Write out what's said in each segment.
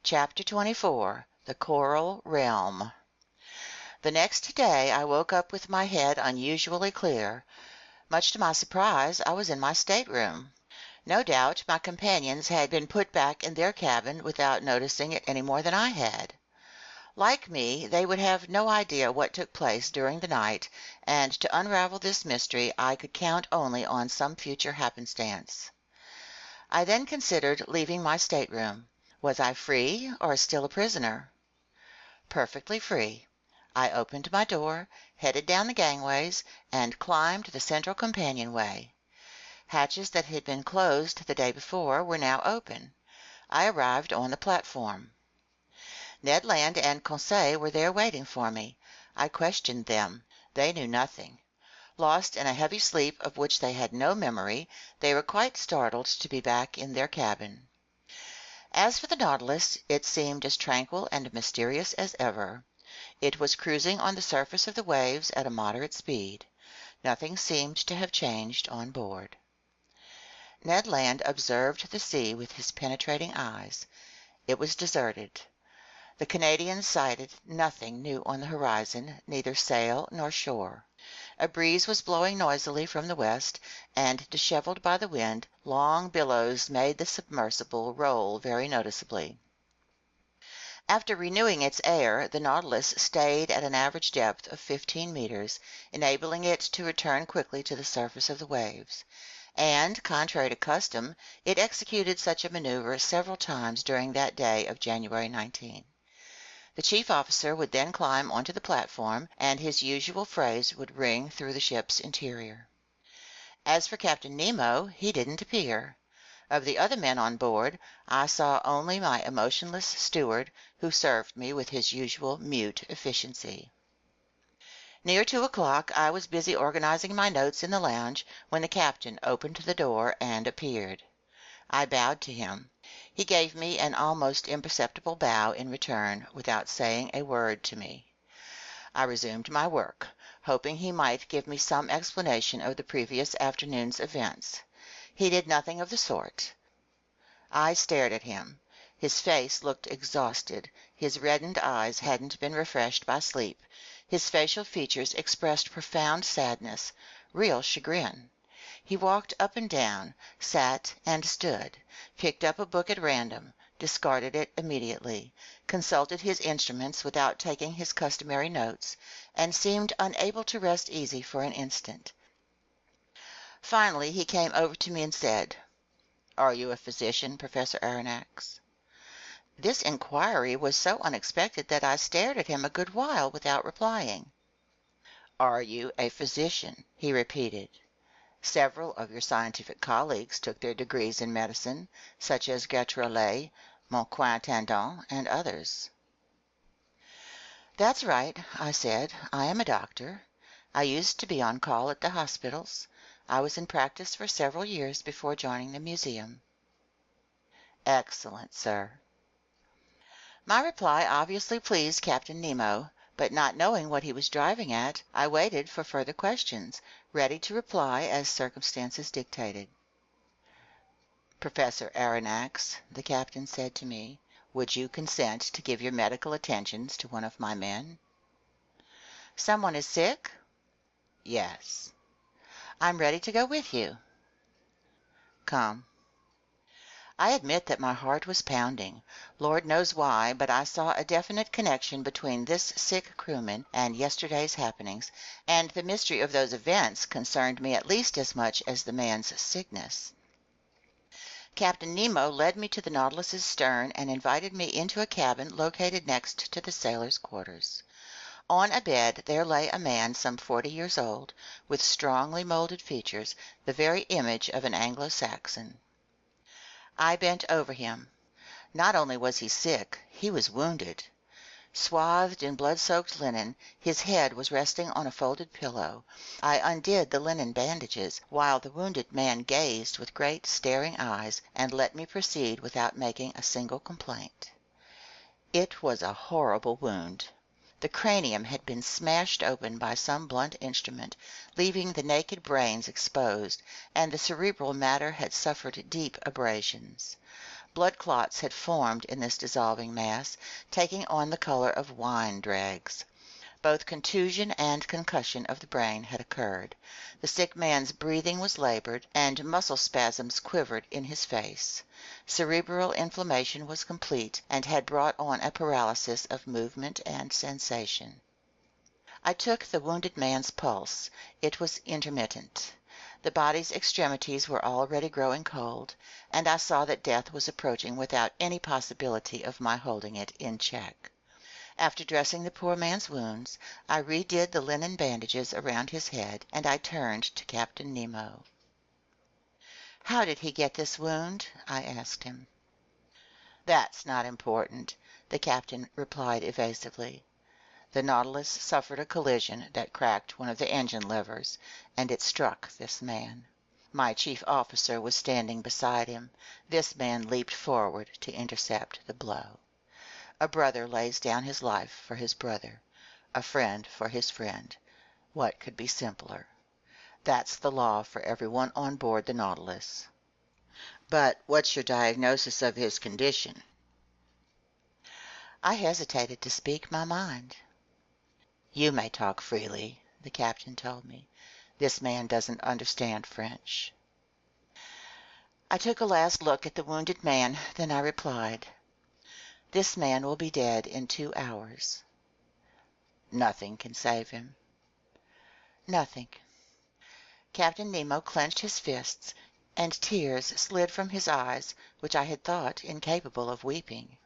Chapter 24, The Coral Realm. The next day I woke up with my head unusually clear. Much to my surprise, I was in my stateroom. No doubt my companions had been put back in their cabin without noticing it any more than I had. Like me, they would have no idea what took place during the night, and to unravel this mystery I could count only on some future happenstance. I then considered leaving my stateroom. Was I free or still a prisoner? Perfectly free. I opened my door, headed down the gangways, and climbed the central companionway. Hatches that had been closed the day before were now open. I arrived on the platform. Ned Land and Conseil were there waiting for me. I questioned them. They knew nothing. Lost in a heavy sleep of which they had no memory, they were quite startled to be back in their cabin. As for the Nautilus, it seemed as tranquil and mysterious as ever. It was cruising on the surface of the waves at a moderate speed. Nothing seemed to have changed on board. Ned Land observed the sea with his penetrating eyes. It was deserted. The Canadians sighted nothing new on the horizon, neither sail nor shore. A breeze was blowing noisily from the west, and, disheveled by the wind, long billows made the submersible roll very noticeably. After renewing its air, the Nautilus stayed at an average depth of 15 meters, enabling it to return quickly to the surface of the waves. And, contrary to custom, it executed such a maneuver several times during that day of January 19. The chief officer would then climb onto the platform, and his usual phrase would ring through the ship's interior. As for Captain Nemo, he didn't appear. Of the other men on board, I saw only my emotionless steward, who served me with his usual mute efficiency. Near 2 o'clock, I was busy organizing my notes in the lounge when the captain opened the door and appeared. I bowed to him. He gave me an almost imperceptible bow in return, without saying a word to me. I resumed my work, hoping he might give me some explanation of the previous afternoon's events. He did nothing of the sort. I stared at him. His face looked exhausted. His reddened eyes hadn't been refreshed by sleep. His facial features expressed profound sadness, real chagrin. He walked up and down, sat and stood, picked up a book at random, discarded it immediately, consulted his instruments without taking his customary notes, and seemed unable to rest easy for an instant. Finally he came over to me and said, "Are you a physician, Professor Aronnax?" This inquiry was so unexpected that I stared at him a good while without replying. "Are you a physician?" he repeated. "Several of your scientific colleagues took their degrees in medicine, such as Gautrelais, Moncoin-Tendon, and others." "That's right," I said. "I am a doctor. I used to be on call at the hospitals. I was in practice for several years before joining the museum." "Excellent, sir." My reply obviously pleased Captain Nemo, but not knowing what he was driving at, I waited for further questions, ready to reply as circumstances dictated. "Professor Aronnax," the captain said to me, "would you consent to give your medical attentions to one of my men?" "Someone is sick?" "Yes." "I'm ready to go with you." "Come." I admit that my heart was pounding. Lord knows why, but I saw a definite connection between this sick crewman and yesterday's happenings, and the mystery of those events concerned me at least as much as the man's sickness. Captain Nemo led me to the Nautilus's stern and invited me into a cabin located next to the sailors' quarters. On a bed there lay a man some 40 years old, with strongly molded features, the very image of an Anglo-Saxon. I bent over him. Not only was he sick, he was wounded. Swathed in blood-soaked linen, his head was resting on a folded pillow. I undid the linen bandages, while the wounded man gazed with great staring eyes, and let me proceed without making a single complaint. It was a horrible wound. The cranium had been smashed open by some blunt instrument, leaving the naked brains exposed, and the cerebral matter had suffered deep abrasions. Blood clots had formed in this dissolving mass, taking on the color of wine dregs. Both contusion and concussion of the brain had occurred. The sick man's breathing was labored, and muscle spasms quivered in his face. Cerebral inflammation was complete, and had brought on a paralysis of movement and sensation. I took the wounded man's pulse. It was intermittent. The body's extremities were already growing cold, and I saw that death was approaching without any possibility of my holding it in check. After dressing the poor man's wounds, I redid the linen bandages around his head, and I turned to Captain Nemo. "How did he get this wound?" I asked him. "That's not important," the captain replied evasively. "The Nautilus suffered a collision that cracked one of the engine levers, and it struck this man. My chief officer was standing beside him. This man leaped forward to intercept the blow. A brother lays down his life for his brother, a friend for his friend. What could be simpler? That's the law for everyone on board the Nautilus." "But what's your diagnosis of his condition?" I hesitated to speak my mind. "You may talk freely," the captain told me. "This man doesn't understand French." I took a last look at the wounded man, then I replied, "This man will be dead in 2 hours." "Nothing can save him." "Nothing." Captain Nemo clenched his fists, and tears slid from his eyes, which I had thought incapable of weeping.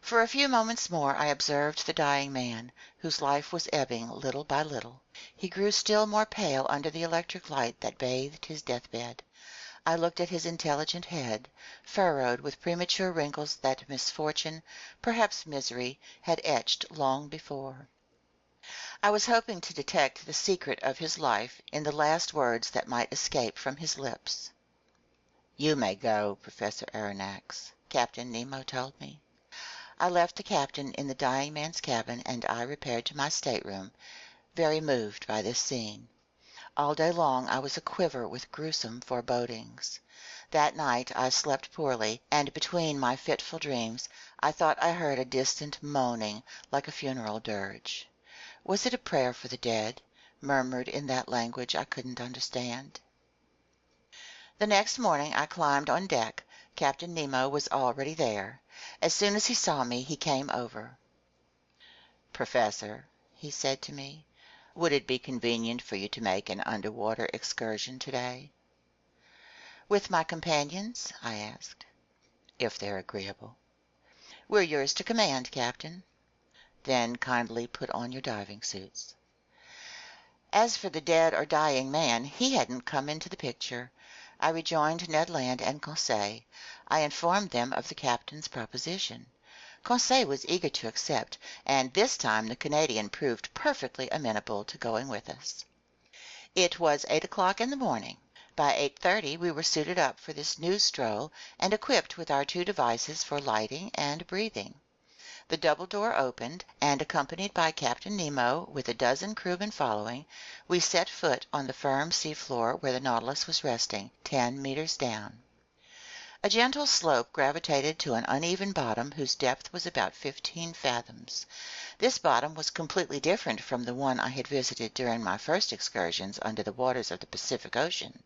For a few moments more I observed the dying man, whose life was ebbing little by little. He grew still more pale under the electric light that bathed his deathbed. I looked at his intelligent head, furrowed with premature wrinkles that misfortune, perhaps misery, had etched long before. I was hoping to detect the secret of his life in the last words that might escape from his lips. "You may go, Professor Aronnax," Captain Nemo told me. I left the captain in the dying man's cabin, and I repaired to my stateroom, very moved by this scene. All day long I was aquiver with gruesome forebodings. That night I slept poorly, and between my fitful dreams I thought I heard a distant moaning like a funeral dirge. Was it a prayer for the dead, murmured in that language I couldn't understand? The next morning I climbed on deck. Captain Nemo was already there. As soon as he saw me, he came over. "Professor," he said to me, "would it be convenient for you to make an underwater excursion today?" "With my companions?" I asked. "If they're agreeable." "We're yours to command, Captain." "Then kindly put on your diving suits." As for the dead or dying man, he hadn't come into the picture. I rejoined Ned Land and Conseil. I informed them of the captain's proposition. Conseil was eager to accept, and this time the Canadian proved perfectly amenable to going with us. It was 8 o'clock in the morning. By 8:30 we were suited up for this new stroll and equipped with our 2 devices for lighting and breathing. The double door opened, and accompanied by Captain Nemo with a dozen crewmen following, we set foot on the firm seafloor where the Nautilus was resting, 10 meters down. A gentle slope gravitated to an uneven bottom whose depth was about 15 fathoms. This bottom was completely different from the one I had visited during my first excursions under the waters of the Pacific Ocean.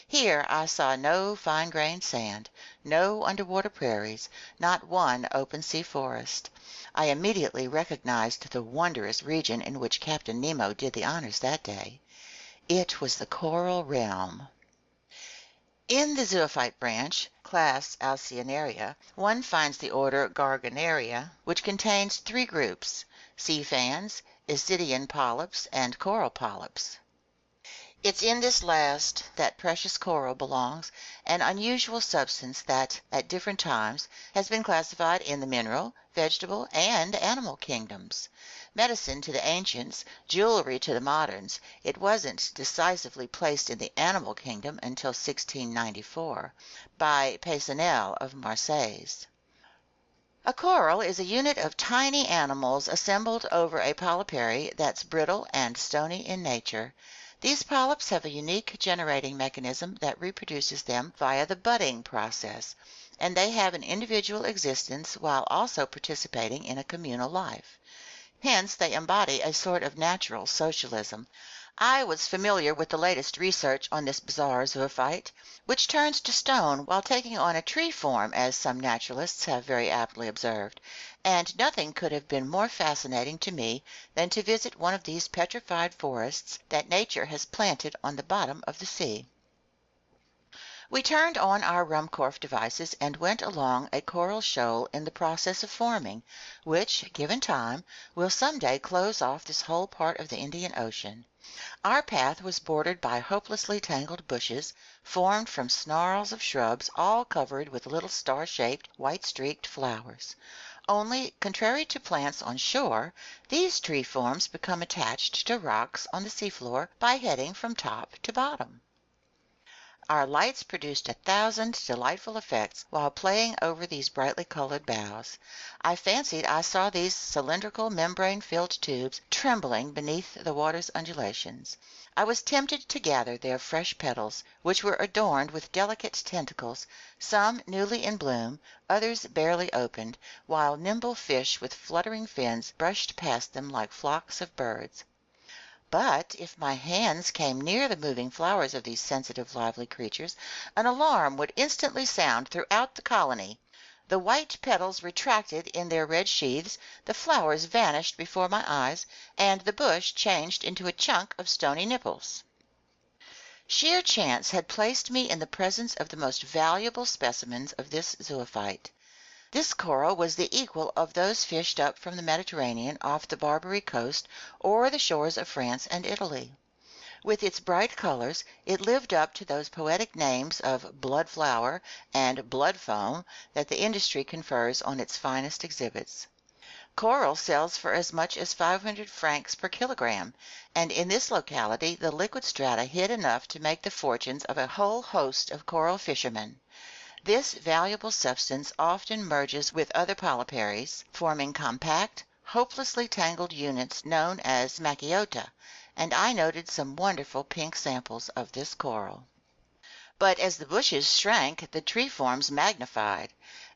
Here I saw no fine-grained sand, no underwater prairies, not one open-sea forest. I immediately recognized the wondrous region in which Captain Nemo did the honors that day. It was the coral realm. In the zoophyte branch, class Alcyonaria, one finds the order Gorgonaria, which contains 3 groups: sea fans, Isidian polyps, and coral polyps. It's in this last that precious coral belongs, an unusual substance that, at different times, has been classified in the mineral, vegetable, and animal kingdoms. Medicine to the ancients, jewelry to the moderns, it wasn't decisively placed in the animal kingdom until 1694, by Peysonnel of Marseilles. A coral is a unit of tiny animals assembled over a polypary that's brittle and stony in nature. These polyps have a unique generating mechanism that reproduces them via the budding process. and they have an individual existence while also participating in a communal life. Hence, they embody a sort of natural socialism. I was familiar with the latest research on this bizarre zoophyte, which turns to stone while taking on a tree form, as some naturalists have very aptly observed, and nothing could have been more fascinating to me than to visit one of these petrified forests that nature has planted on the bottom of the sea. We turned on our Ruhmkorff devices and went along a coral shoal in the process of forming, which, given time, will some day close off this whole part of the Indian Ocean. Our path was bordered by hopelessly tangled bushes, formed from snarls of shrubs all covered with little star-shaped, white-streaked flowers. Only, contrary to plants on shore, these tree forms become attached to rocks on the seafloor by heading from top to bottom. Our lights produced 1,000 delightful effects while playing over these brightly colored boughs. I fancied I saw these cylindrical membrane-filled tubes trembling beneath the water's undulations. I was tempted to gather their fresh petals, which were adorned with delicate tentacles, some newly in bloom, others barely opened, while nimble fish with fluttering fins brushed past them like flocks of birds. But if my hands came near the moving flowers of these sensitive, lively creatures, an alarm would instantly sound throughout the colony. The white petals retracted in their red sheaths, the flowers vanished before my eyes, and the bush changed into a chunk of stony nipples. Sheer chance had placed me in the presence of the most valuable specimens of this zoophyte. This coral was the equal of those fished up from the Mediterranean off the Barbary coast or the shores of France and Italy. With its bright colors, it lived up to those poetic names of blood flower and blood foam that the industry confers on its finest exhibits. Coral sells for as much as 500 francs per kilogram, and in this locality the liquid strata hid enough to make the fortunes of a whole host of coral fishermen. This valuable substance often merges with other polyparies, forming compact, hopelessly tangled units known as macchiota, and I noted some wonderful pink samples of this coral. But as the bushes shrank, the tree forms magnified.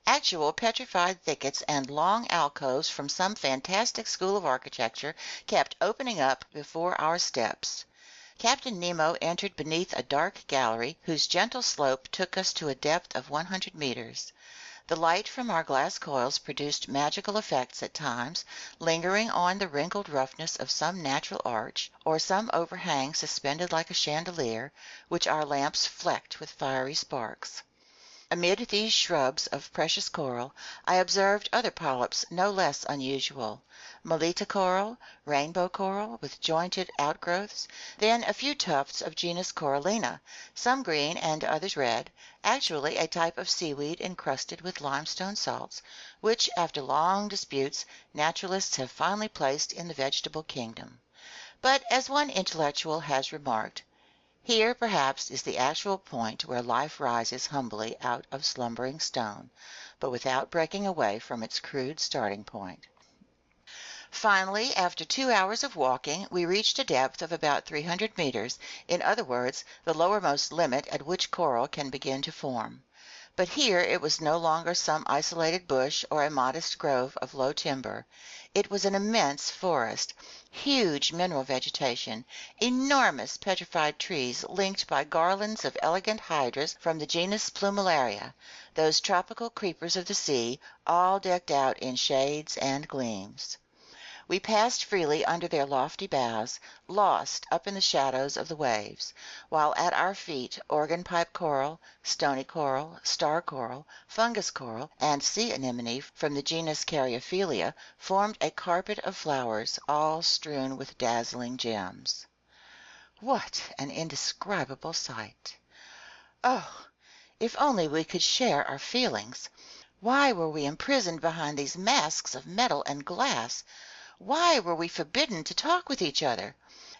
Actual petrified thickets and long alcoves from some fantastic school of architecture kept opening up before our steps. Captain Nemo entered beneath a dark gallery whose gentle slope took us to a depth of 100 meters. The light from our glass coils produced magical effects at times, lingering on the wrinkled roughness of some natural arch, or some overhang suspended like a chandelier, which our lamps flecked with fiery sparks. Amid these shrubs of precious coral, I observed other polyps no less unusual: Melita coral, rainbow coral with jointed outgrowths, then a few tufts of genus Corallina, some green and others red, actually a type of seaweed encrusted with limestone salts, which, after long disputes, naturalists have finally placed in the vegetable kingdom. But, as one intellectual has remarked, here, perhaps, is the actual point where life rises humbly out of slumbering stone, but without breaking away from its crude starting point. Finally, after 2 hours of walking, we reached a depth of about 300 meters, in other words, the lowermost limit at which coral can begin to form. But here it was no longer some isolated bush or a modest grove of low timber. It was an immense forest, huge mineral vegetation, enormous petrified trees linked by garlands of elegant hydras from the genus Plumellaria, those tropical creepers of the sea, all decked out in shades and gleams. We passed freely under their lofty boughs, lost up in the shadows of the waves, while at our feet organ-pipe coral, stony coral, star coral, fungus coral, and sea anemone from the genus Caryophylla formed a carpet of flowers, all strewn with dazzling gems. What an indescribable sight! Oh, if only we could share our feelings! Why were we imprisoned behind these masks of metal and glass? Why were we forbidden to talk with each other?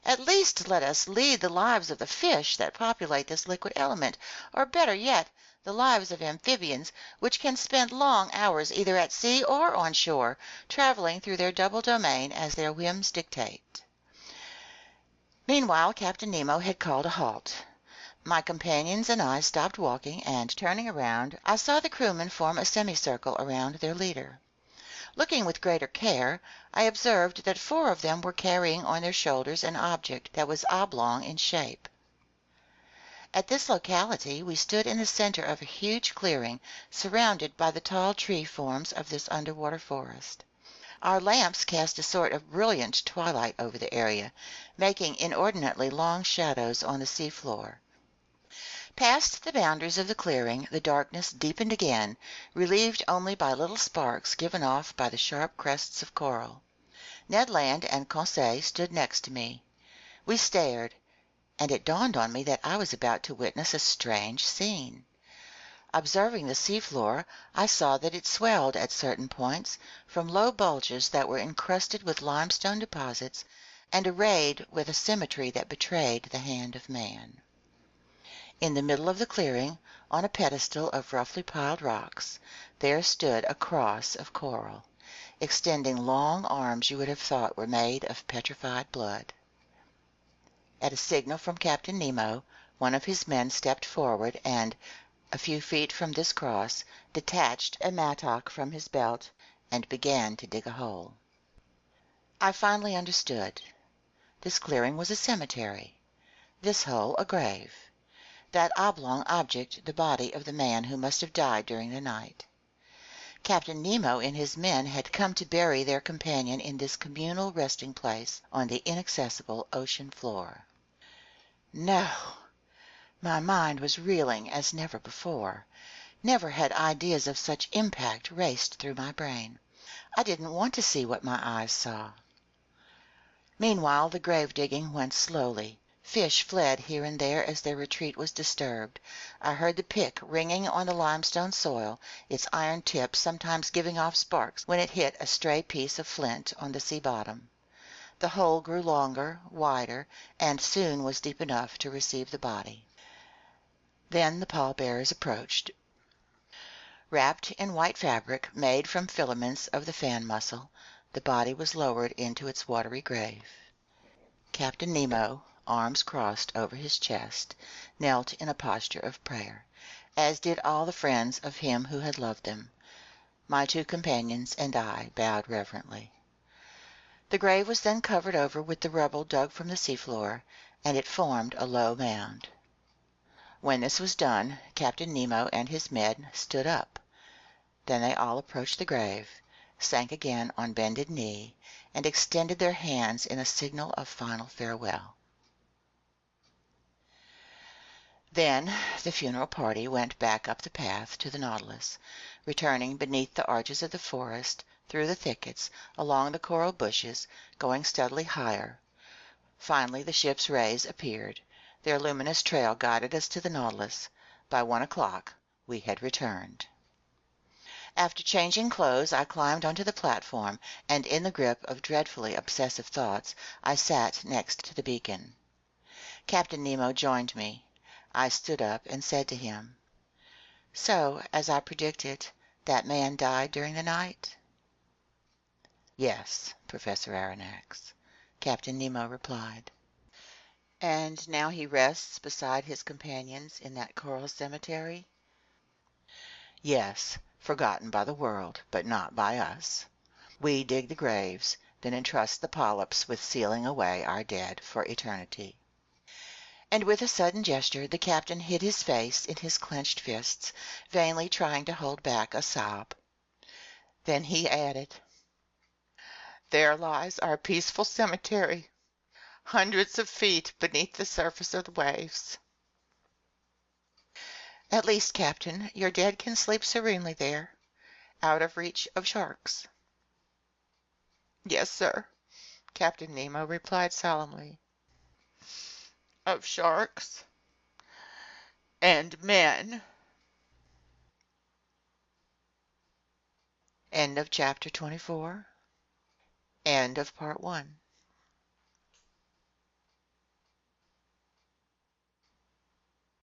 At least let us lead the lives of the fish that populate this liquid element, or better yet, the lives of amphibians, which can spend long hours either at sea or on shore, traveling through their double domain as their whims dictate. Meanwhile, Captain Nemo had called a halt. My companions and I stopped walking, and turning around, I saw the crewmen form a semicircle around their leader. Looking with greater care, I observed that 4 of them were carrying on their shoulders an object that was oblong in shape. At this locality we stood in the center of a huge clearing surrounded by the tall tree forms of this underwater forest. Our lamps cast a sort of brilliant twilight over the area, making inordinately long shadows on the seafloor. Past the boundaries of the clearing, the darkness deepened again, relieved only by little sparks given off by the sharp crests of coral. Ned Land and Conseil stood next to me. We stared, and it dawned on me that I was about to witness a strange scene. Observing the seafloor, I saw that it swelled at certain points from low bulges that were encrusted with limestone deposits and arrayed with a symmetry that betrayed the hand of man. In the middle of the clearing, on a pedestal of roughly piled rocks, there stood a cross of coral, extending long arms you would have thought were made of petrified blood. At a signal from Captain Nemo, one of his men stepped forward and, a few feet from this cross, detached a mattock from his belt and began to dig a hole. I finally understood. This clearing was a cemetery, this hole a grave, that oblong object the body of the man who must have died during the night. Captain Nemo and his men had come to bury their companion in this communal resting place on the inaccessible ocean floor. No! My mind was reeling as never before. Never had ideas of such impact raced through my brain. I didn't want to see what my eyes saw. Meanwhile, the grave digging went slowly. Fish fled here and there as their retreat was disturbed. I heard the pick ringing on the limestone soil, its iron tip sometimes giving off sparks when it hit a stray piece of flint on the sea bottom. The hole grew longer, wider, and soon was deep enough to receive the body. Then the pallbearers approached. Wrapped in white fabric made from filaments of the fan mussel, the body was lowered into its watery grave. Captain Nemo, arms crossed over his chest, knelt in a posture of prayer, as did all the friends of him who had loved them. My 2 companions and I bowed reverently. The grave was then covered over with the rubble dug from the seafloor, and it formed a low mound. When this was done, Captain Nemo and his men stood up. Then they all approached the grave, sank again on bended knee, and extended their hands in a signal of final farewell. Then the funeral party went back up the path to the Nautilus, returning beneath the arches of the forest, through the thickets, along the coral bushes, going steadily higher. Finally the ship's rays appeared. Their luminous trail guided us to the Nautilus. By 1 o'clock we had returned. After changing clothes, I climbed onto the platform, and in the grip of dreadfully obsessive thoughts, I sat next to the beacon. Captain Nemo joined me. I stood up and said to him, "So, as I predicted, that man died during the night?" "Yes, Professor Aronnax," Captain Nemo replied. "And now he rests beside his companions in that coral cemetery?" "Yes, forgotten by the world, but not by us. We dig the graves, then entrust the polyps with sealing away our dead for eternity." And with a sudden gesture, the captain hid his face in his clenched fists, vainly trying to hold back a sob. Then he added, "There lies our peaceful cemetery, hundreds of feet beneath the surface of the waves. At least, Captain, your dead can sleep serenely there, out of reach of sharks." "Yes, sir," Captain Nemo replied solemnly. "Of sharks and men." End of chapter 24. End of part 1.